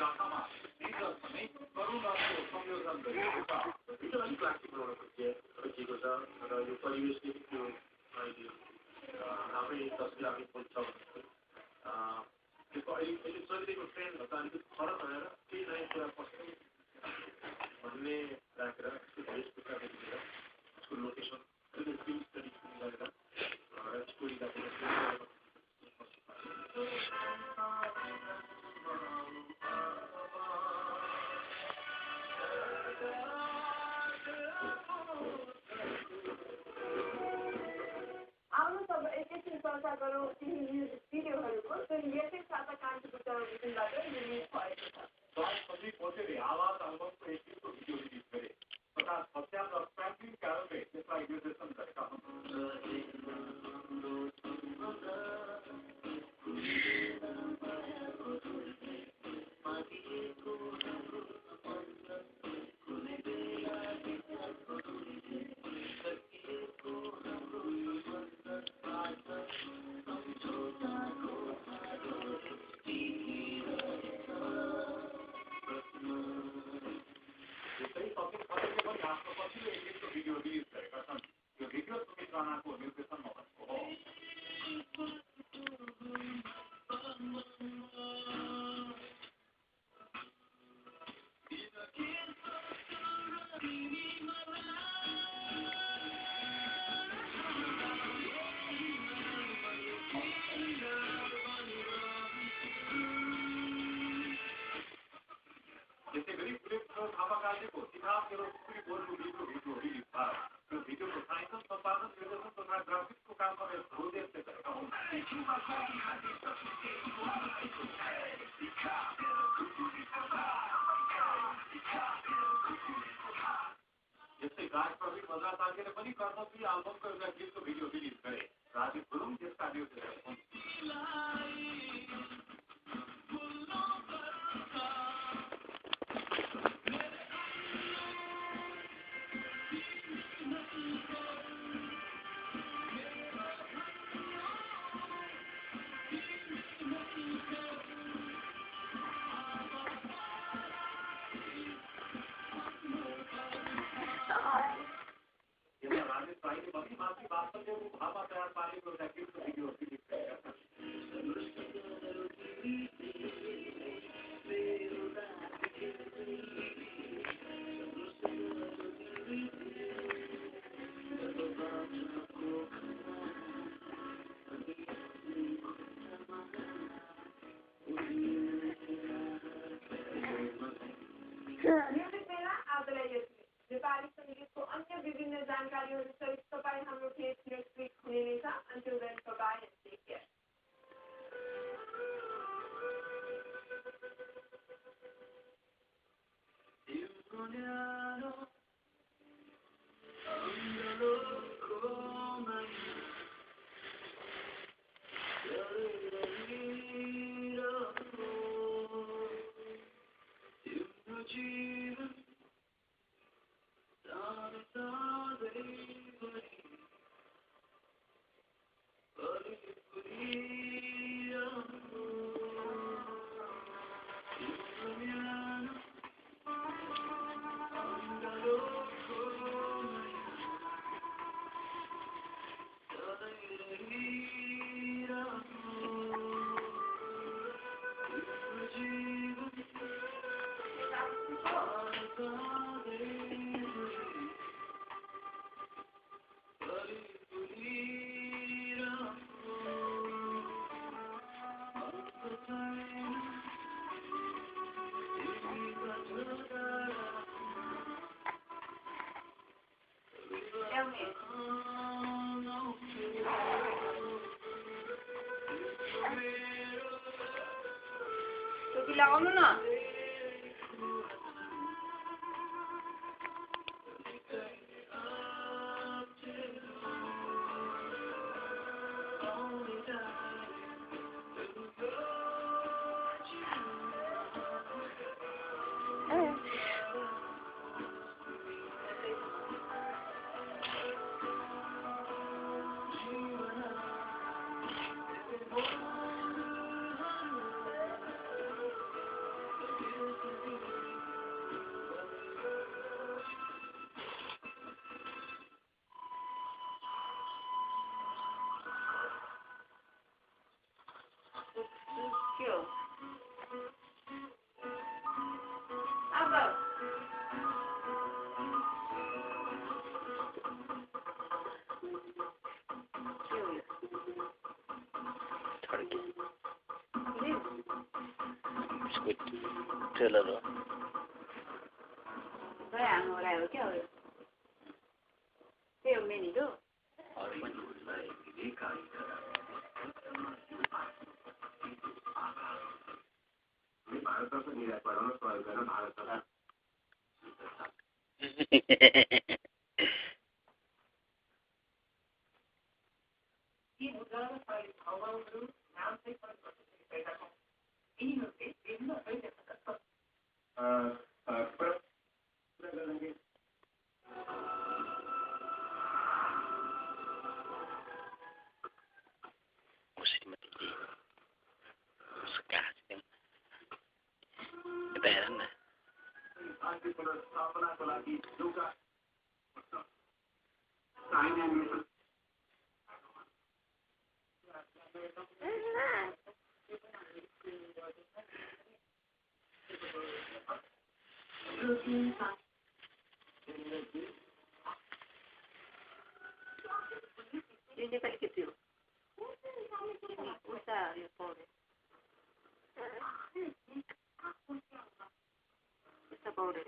आँखामा नै करुणाको संयोजन गरिएको छ। भिडियो अलिक क्लासिक बनाउन सकिएको छ र यो परिवेशले त्यो अहिले आफै तस्बिर आफै खोज्छ त्यो अहिले चलिरहेको ट्रेन्डभन्दा अलिकति फरक भएर केही नयाँ कुरा पस्ने भन्ने राखेर त्यो भेषभूषादेखि लिएर उसको लोकेसन अलिकति फिल्म स्टडी गरेर स्टोरीलाई चर्चा गरौँ भिडियोहरूको यसै साता कान्तिपुर टेलिभिजनबाट रिलिज भएको छ। सबै पोतेले आवाज एल्बमको एक गीतको भिडियो रिलिज गरे तथा सत्याम र फ्र्याङ्कलिन क्यारोलले त्यसलाई निर्देशन गरेका म्युजिक मेला आजलाई यति। नेपाली सङ्गीतको अन्य विभिन्न जानकारीहरू सहित तपाईँ हाम्रो पेज नेक्स्ट विक हुने नै छ। Until then, bye-bye and take care. लगाउनु न ट्रेलर हो क्या हो त्यो मेनी दो Ini paling kecil. Usah ya pobre. Está pobre.